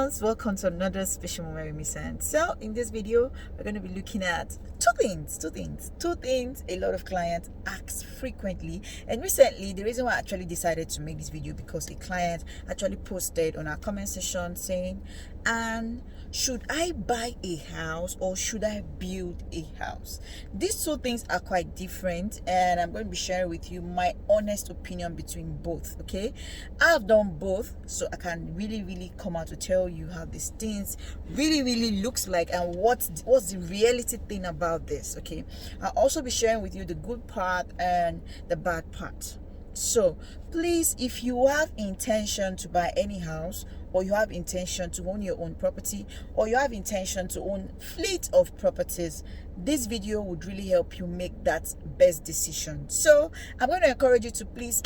ones, welcome to another special moment with Miss Ann. So in this video we're going to be looking at two things a lot of clients ask frequently. And recently, the reason why I actually decided to make this video, because a client actually posted on our comment section saying, and should I buy a house or should I build a house? These two things are quite different, and I'm going to be sharing with you my honest opinion between both. Okay, I've done both, so I can really come out to tell you how these things really looks like and what's the reality thing about this. Okay, I'll also be sharing with you the good part and the bad part. So please, if you have intention to buy any house, or you have intention to own your own property, or you have intention to own fleet of properties, this video would really help you make that best decision. So I'm going to encourage you to please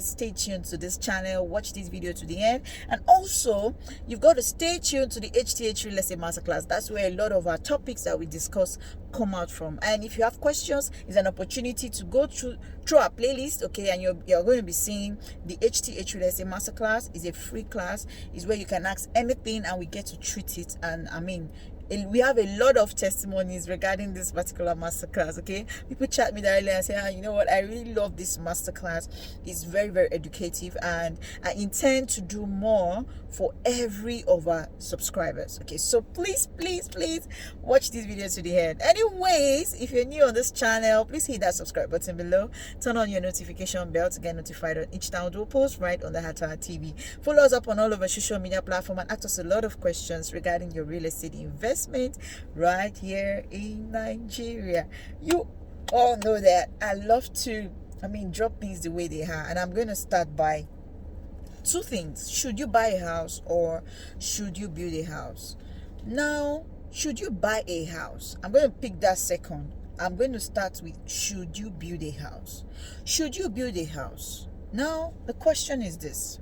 stay tuned to this channel, watch this video to the end, and also you've got to stay tuned to the HTH Real Estate Masterclass. That's where a lot of our topics that we discuss come out from. And if you have questions, it's an opportunity to go through our playlist, okay, and you're going to be seeing the HTH Real Estate Masterclass. Is a free class, is where you can ask anything and we get to treat it. And I mean, we have a lot of testimonies regarding this particular masterclass. Okay, people chat me directly and say, you know what, I really love this masterclass. It's very educative, and I intend to do more for every of our subscribers. Okay, so please watch this video to the end. Anyways, if you're new on this channel, please hit that subscribe button below, turn on your notification bell to get notified on each time we'll post right on the Hatar TV. Follow us up on all of our social media platforms and ask us a lot of questions regarding your real estate investment right here in Nigeria. You all know that I love to drop things the way they are, and I'm going to start by two things. Should you buy a house or should you build a house? Now, should you buy a house? I'm going to pick that second. I'm going to start with, should you build a house? Should you build a house? Now, the question is this: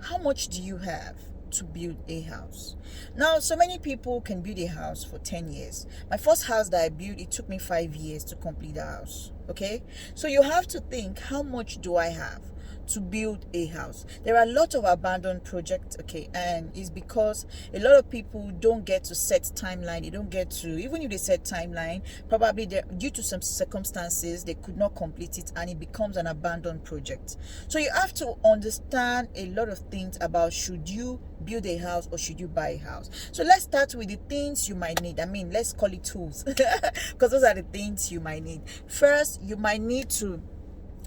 how much do you have to build a house? Now, so many people can build a house for 10 years. My first house that I built, it took me 5 years to complete the house. Okay, so you have to think, how much do I have to build a house? There are a lot of abandoned projects, okay, and it's because a lot of people don't get to set timeline. They don't get to, even if they set timeline, probably due to some circumstances they could not complete it, and it becomes an abandoned project. So you have to understand a lot of things about, should you build a house or should you buy a house? So let's start with the things you might need. Let's call it tools, because those are the things you might need. First, you might need to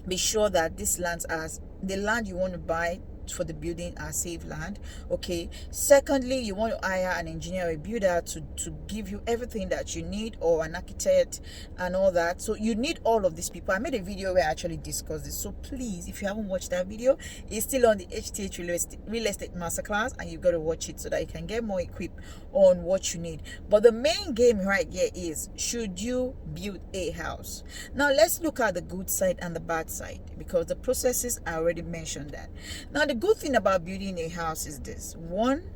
be sure that the land you want to buy for the building are safe land. Okay, secondly, you want to hire an engineer or a builder to give you everything that you need, or an architect and all that. So you need all of these people. I made a video where I actually discussed this, so please, if you haven't watched that video, it's still on the HTH Real Estate Masterclass, and you've got to watch it so that you can get more equipped on what you need. But the main game right here is, should you build a house? Now let's look at the good side and the bad side, because the processes I already mentioned that. Now the good thing about building a house is this: one,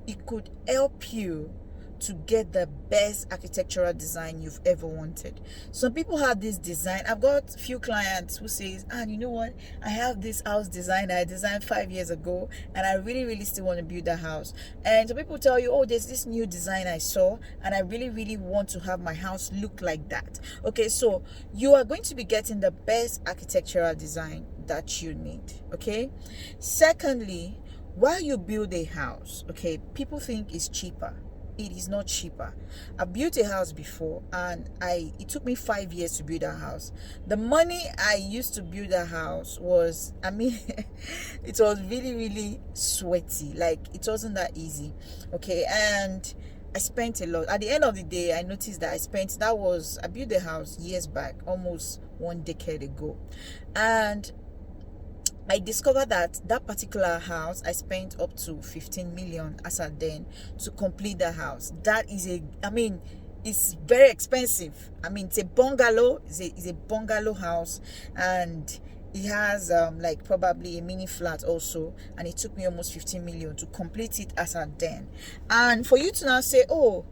it could help you to get the best architectural design you've ever wanted. Some people have this design. I've got a few clients who says, you know what, I have this house design I designed 5 years ago, and I really still want to build a house. And some people tell you, oh, there's this new design I saw, and I really want to have my house look like that. Okay, so you are going to be getting the best architectural design that you need. Okay, secondly, while you build a house, okay, people think it's cheaper. It is not cheaper. I built a house before, and it took me 5 years to build a house. The money I used to build a house was, it was really sweaty. Like, it wasn't that easy. Okay, and I spent a lot. At the end of the day, I noticed that I built the house years back, almost 1 decade ago, and I discovered that particular house, I spent up to 15 million as at then to complete the house. That is it's very expensive. It's a bungalow. It's a bungalow house, and it has like probably a mini flat also, and it took me almost 15 million to complete it as at then. And for you to now say, oh,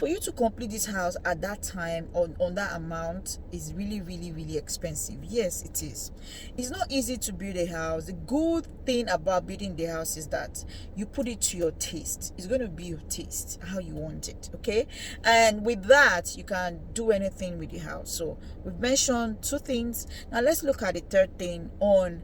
for you to complete this house at that time on that amount is really expensive. Yes, it is. It's not easy to build a house. The good thing about building the house is that you put it to your taste. It's going to be your taste, how you want it. Okay, and with that you can do anything with the house. So we've mentioned 2 things. Now let's look at the third thing on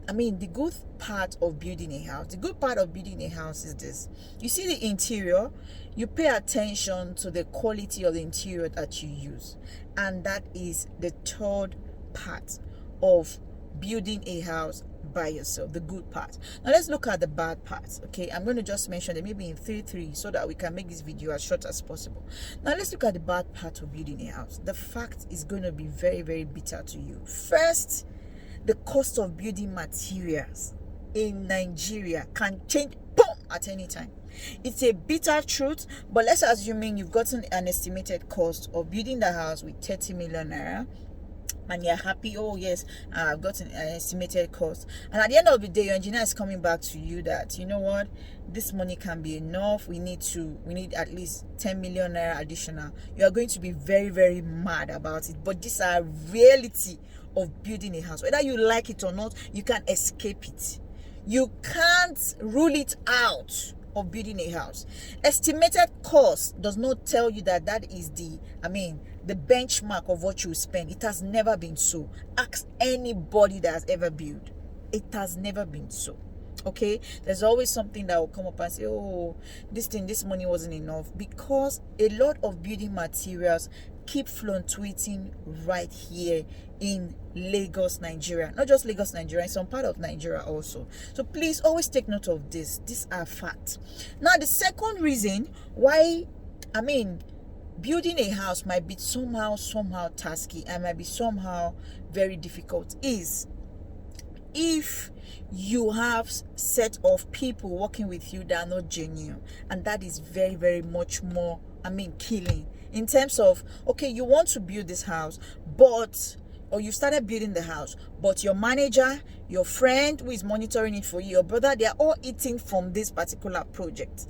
the good part of building a house. The good part of building a house is this. You see the interior, you pay attention to the quality of the interior that you use. And that is the third part of building a house by yourself, the good part. Now let's look at the bad parts. Okay, I'm going to just mention them maybe in 3 so that we can make this video as short as possible. Now let's look at the bad part of building a house. The fact is going to be very bitter to you. First, the cost of building materials in Nigeria can change at any time. It's a bitter truth, but let's assume you've gotten an estimated cost of building the house with 30 million naira, and you're happy. Oh yes, I've got an estimated cost, and at the end of the day your engineer is coming back to you that, you know what, this money can be enough, we need at least 10 million naira additional. You are going to be very mad about it. But these are reality of building a house. Whether you like it or not, you can't escape it. You can't rule it out of building a house. Estimated cost does not tell you that is the benchmark of what you spend. It has never been so. Ask anybody that has ever built. It has never been so. Okay, there's always something that will come up and say, oh, this money wasn't enough, because a lot of building materials keep fluctuating right here in Lagos, Nigeria. Not just Lagos, Nigeria, in some part of Nigeria also. So please always take note of this. These are facts. Now the second reason why building a house might be somehow tasky and might be somehow very difficult is if you have set of people working with you that are not genuine, and that is very much more killing in terms of, okay, you want to build this house, or you started building the house, but your manager, your friend who is monitoring it for you, your brother, they are all eating from this particular project.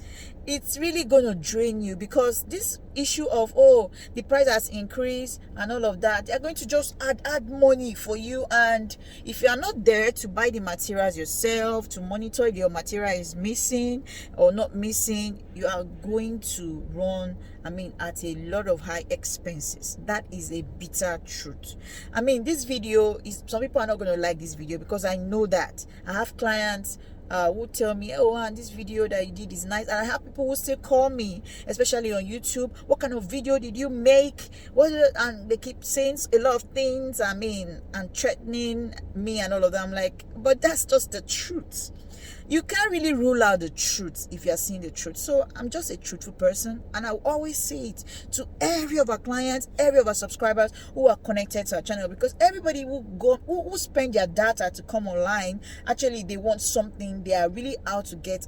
It's really going to drain you, because this issue of, oh, the price has increased and all of that, they're going to just add money for you. And if you are not there to buy the materials yourself, to monitor if your material is missing or not missing, you are going to run at a lot of high expenses. That is a bitter truth. This video is, some people are not going to like this video, because I know that I have clients who tell me, oh, and this video that you did is nice. And I have people who still call me, especially on YouTube, what kind of video did you make? And they keep saying a lot of things, and threatening me and all of that. I'm like, but that's just the truth. You can't really rule out the truth if you're seeing the truth. So I'm just a truthful person, and I always say it to every of our clients, every of our subscribers who are connected to our channel, because everybody who spend their data to come online, actually they want something. They are really out to get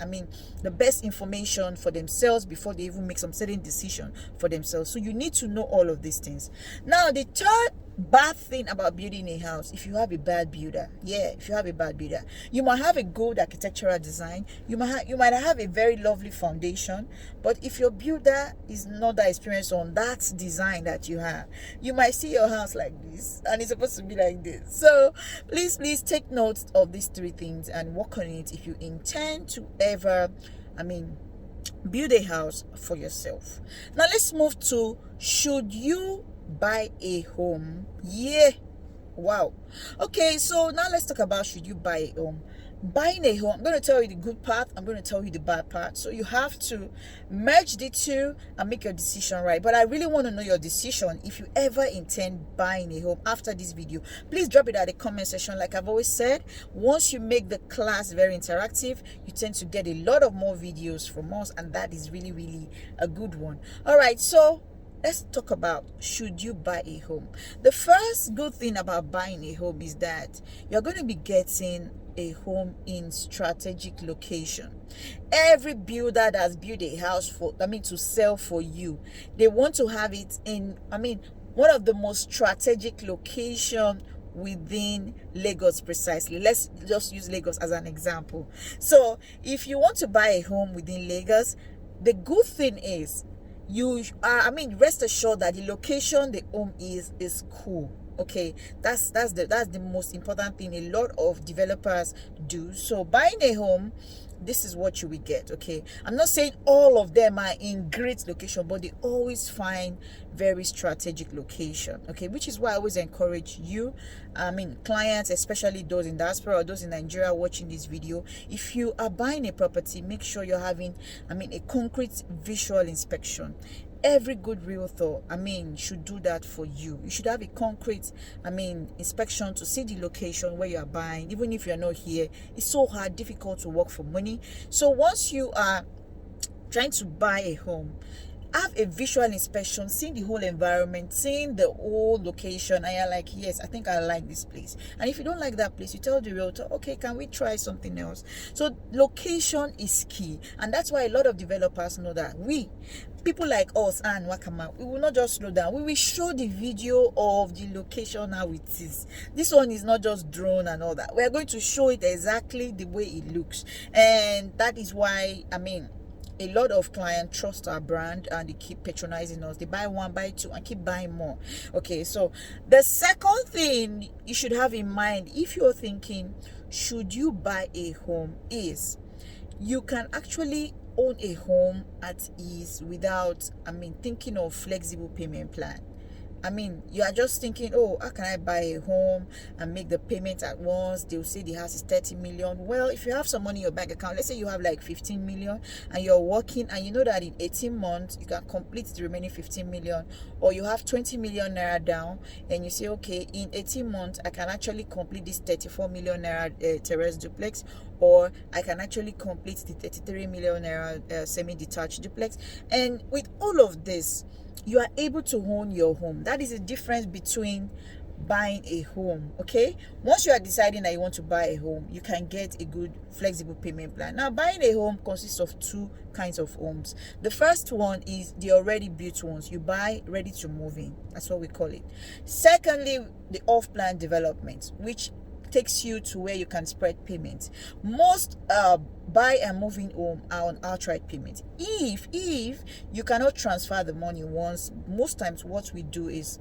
the best information for themselves before they even make some certain decision for themselves. So you need to know all of these things. Now the third bad thing about building a house, if you have a bad builder, you might have a good architectural design, you might have a very lovely foundation, but if your builder is not that experienced on that design that you have, you might see your house like this and it's supposed to be like this. So please take note of these 3 things and work on it if you intend to ever build a house for yourself. Now let's move to, should you buy a home? Wow. Okay, so now let's talk about, should you buy a home? Buying a home, I'm going to tell you the good part, I'm going to tell you the bad part. So you have to merge the 2 and make your decision right. But I really want to know your decision if you ever intend buying a home after this video. Please drop it at the comment section. Like I've always said, once you make the class very interactive, you tend to get a lot of more videos from us, and that is really a good one. All right, so let's talk about, should you buy a home? The first good thing about buying a home is that you're going to be getting a home in strategic location. Every builder that's built a house to sell for you, they want to have it in one of the most strategic location within Lagos precisely. Let's just use Lagos as an example. So if you want to buy a home within Lagos, the good thing is rest assured that the location the home is cool. Okay, that's the most important thing a lot of developers do. So buying a home, this is what you will get. Okay, I'm not saying all of them are in great location, but they always find very strategic location. Okay, which is why I always encourage you, clients, especially those in diaspora or those in Nigeria watching this video, if you are buying a property, make sure you're having a concrete visual inspection. Every good realtor should do that for you. You should have a concrete inspection to see the location where you are buying. Even if you're not here, it's so hard, difficult to work for money. So once you are trying to buy a home, have a visual inspection, seeing the whole environment, seeing the whole location, and you're like, yes, I think I like this place. And if you don't like that place, you tell the realtor, okay, can we try something else? So location is key, and that's why a lot of developers know that people like us and Wakama, we will not just slow down. We will show the video of the location how it is. This one is not just drone and all that. We are going to show it exactly the way it looks, and that is why a lot of clients trust our brand and they keep patronizing us. They buy one, buy two, and keep buying more. Okay, so the second thing you should have in mind if you're thinking, should you buy a home, is you can actually own a home at ease without thinking of flexible payment plan. You are just thinking, oh, how can I buy a home and make the payment at once? They'll say the house is 30 million. Well, if you have some money in your bank account, let's say you have like 15 million and you're working, and you know that in 18 months you can complete the remaining 15 million, or you have 20 million naira down and you say, okay, in 18 months I can actually complete this 34 million naira terrace duplex, or I can actually complete the 33 million naira semi-detached duplex. And with all of this, you are able to own your home. That is the difference between buying a home. Okay, once you are deciding that you want to buy a home, you can get a good flexible payment plan. Now, buying a home consists of two kinds of homes. The first one is the already built ones. You buy ready to move in. That's what we call it. Secondly, the off-plan development, which takes you to where you can spread payments. Most buy and moving home are on outright payment. If you cannot transfer the money once, most times what we do is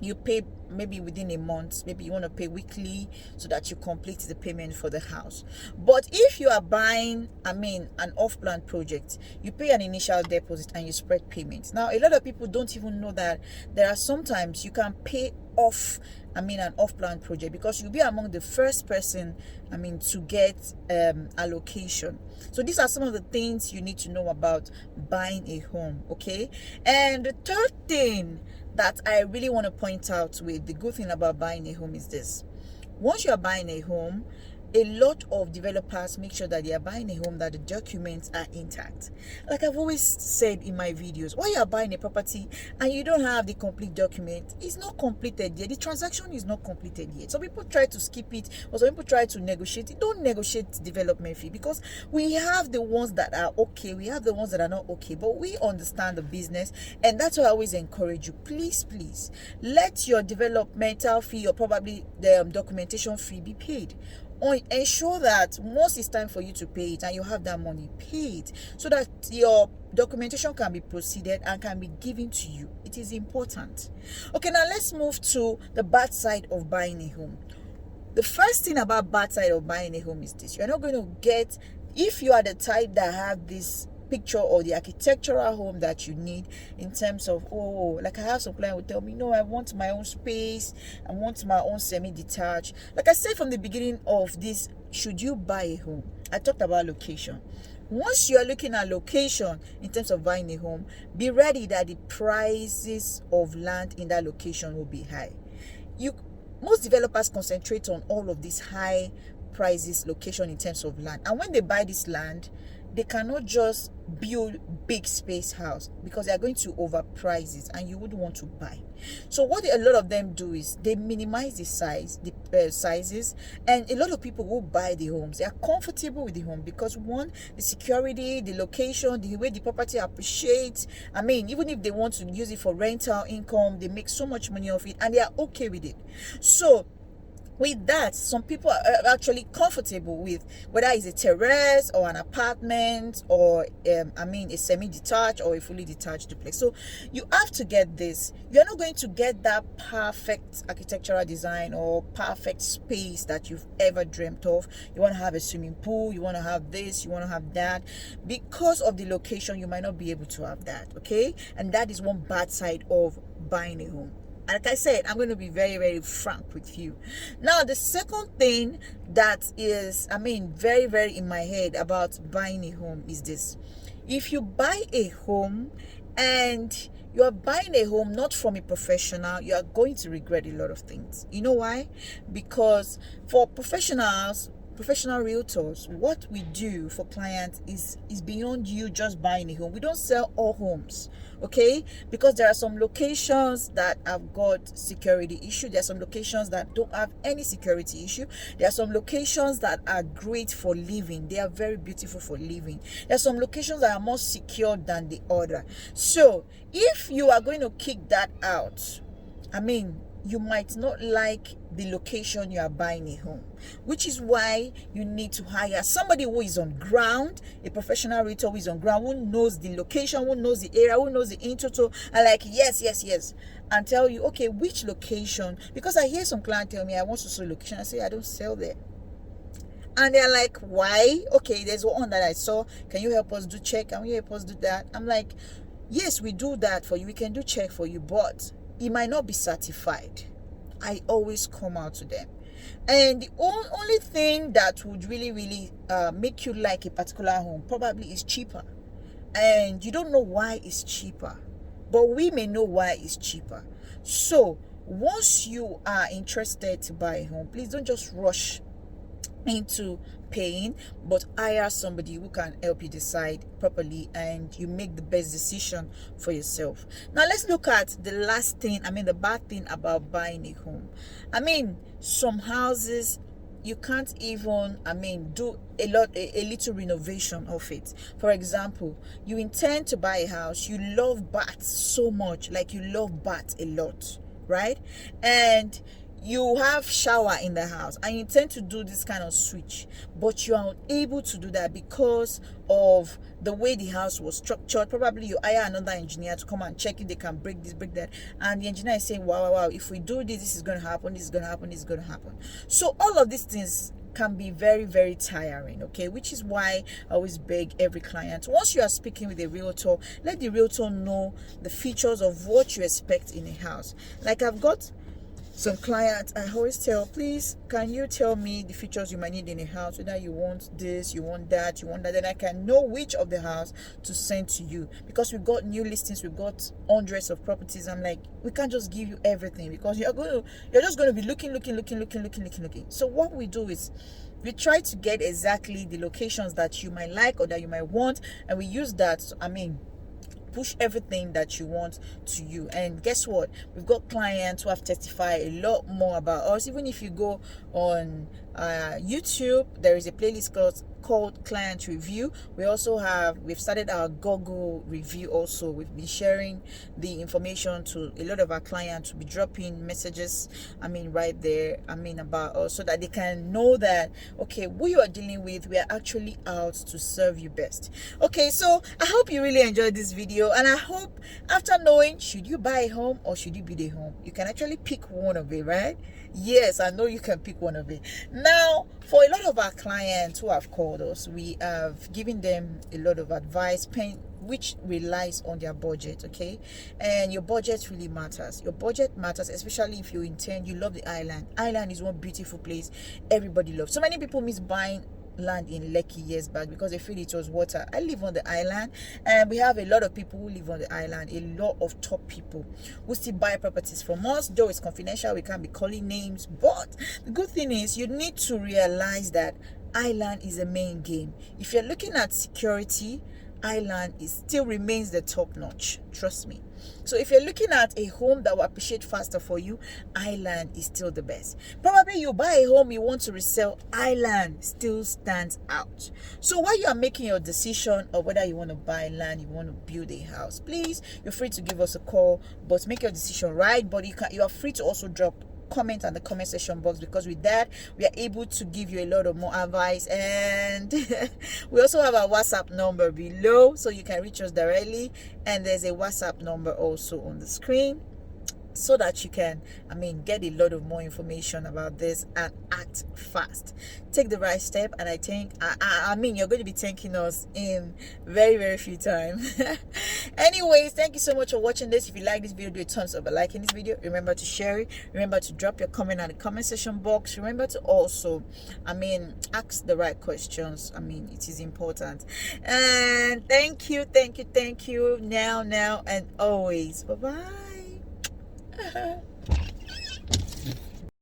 you pay maybe within a month. Maybe you want to pay weekly so that you complete the payment for the house. But if you are buying an off-plan project, you pay an initial deposit and you spread payments. Now, a lot of people don't even know that there are sometimes you can pay off an off-plan project, because you'll be among the first person to get allocation. So these are some of the things you need to know about buying a home. Okay, and the third thing that I really want to point out with the good thing about buying a home is this: once you are buying a home, a lot of developers make sure that they are buying a home that the documents are intact. Like I've always said in my videos, while you are buying a property and you don't have the complete document, it's not completed yet. The transaction is not completed yet. Some people try to skip it, or some people try to negotiate it. Don't negotiate development fee, because we have the ones that are okay, we have the ones that are not okay, but we understand the business, and that's why I always encourage you, please let your developmental fee, or probably the documentation fee, be paid. Ensure that once it's time for you to pay it and you have that money, pay it, so that your documentation can be proceeded and can be given to you. It is important. Okay, now let's move to the bad side of buying a home. The first thing about bad side of buying a home is this: you're not going to get, if you are the type that have this picture or the architectural home that you need, in terms of, oh, like I have some client will tell me, no, I want my own space, I want my own semi-detached. Like I said from the beginning of this, should you buy a home, I talked about location. Once you are looking at location in terms of buying a home, be ready that the prices of land in that location will be high. Most developers concentrate on all of these high prices location in terms of land, and when they buy this land, they cannot just build big space house, because they are going to overprice it and you wouldn't want to buy. So what a lot of them do is they minimize the sizes, and a lot of people who buy the homes, they are comfortable with the home because, one, the security, the location, the way the property appreciates. Even if they want to use it for rental income, they make so much money off it and they are okay with it. So with that, some people are actually comfortable with whether it's a terrace or an apartment, or a semi-detached or a fully detached duplex. So you have to get this. You're not going to get that perfect architectural design or perfect space that you've ever dreamt of. You want to have a swimming pool, you want to have this, you want to have that. Because of the location, you might not be able to have that, okay? And that is one bad side of buying a home. Like I said, I'm going to be very, very frank with you. Now, the second thing that is, very, very in my head about buying a home is this. If you buy a home and you are buying a home not from a professional, you are going to regret a lot of things. You know why? Because for professional realtors, what we do for clients is beyond you just buying a home. We don't sell all homes, okay? Because there are some locations that have got security issue. There are some locations that don't have any security issue. There are some locations that are great for living. They are very beautiful for living. There are some locations that are more secure than the other. So if you are going to kick that out, you might not like the location you are buying a home, which is why you need to hire somebody who is on ground, a professional realtor who is on ground, who knows the location, who knows the area, who knows the in total, and like yes, and tell you, okay, which location. Because I hear some client tell me, I want to sell location. I say, I don't sell there. And they're like, why? Okay, there's one that I saw. Can you help us do check? Can you help us do that? I'm like, yes, we do that for you. We can do check for you, but it might not be certified. I always come out to them. And the only thing that would really make you like a particular home probably is cheaper. And you don't know why it's cheaper, but we may know why it's cheaper. So once you are interested to buy a home, please don't just rush into paying, but hire somebody who can help you decide properly and you make the best decision for yourself. Now let's look at the last thing, the bad thing about buying a home. Some houses you can't even do a little renovation of it. For example, you intend to buy a house, you love baths so much, like you love baths a lot, right? And you have shower in the house and you intend to do this kind of switch, but you are unable to do that because of the way the house was structured. Probably you hire another engineer to come and check if they can break this, break that, and the engineer is saying, wow, if we do this, this is going to happen, this is going to happen, this is going to happen. So all of these things can be very, very tiring, okay? Which is why I always beg every client, once you are speaking with a realtor, let the realtor know the features of what you expect in a house. Like I've got some clients, I always tell, please, can you tell me the features you might need in a house, whether you want this, you want that, then I can know which of the house to send to you. Because we've got new listings, we've got hundreds of properties. I'm like, we can't just give you everything because you're just going to be looking. So what we do is we try to get exactly the locations that you might like or that you might want, and we use that, push everything that you want to you. And guess what? We've got clients who have testified a lot more about us. Even if you go on YouTube, there is a playlist called Client Review. We've started our Google review also. We've been sharing the information to a lot of our clients to be dropping messages right there about us, so that they can know that, okay, who you are dealing with, we are actually out to serve you best. Okay, so I hope you really enjoyed this video, and I hope after knowing, should you buy a home or should you build a home, you can actually pick one of it, right? Yes, I know you can pick one of it. Now, for a lot of our clients who have called us, we have given them a lot of advice, which relies on their budget, okay? And your budget really matters. Your budget matters, especially if you love the island. Island is one beautiful place everybody loves. So many people miss buying land in Lekki years back because they feel it was water. I live on the island, and we have a lot of people who live on the island, a lot of top people who still buy properties from us, though it's confidential, we can't be calling names. But the good thing is, you need to realize that island is the main game. If you're looking at security, island still remains the top notch, trust me. So if you're looking at a home that will appreciate faster for you, island is still the best. Probably you buy a home you want to resell, island still stands out. So while you are making your decision of whether you want to buy land, you want to build a house, please, you're free to give us a call, but make your decision right. But you are free to also drop comment on the comment section box, because with that we are able to give you a lot of more advice. And we also have our WhatsApp number below, so you can reach us directly, and there's a WhatsApp number also on the screen, so that you can get a lot of more information about this and act fast. Take the right step, and I think you're going to be thanking us in very, very few time. Anyways, thank you so much for watching this. If you like this video, do a thumbs up by liking this video. Remember to share it. Remember to drop your comment in the comment section box. Remember to also ask the right questions. It is important. And thank you now and always. Bye bye.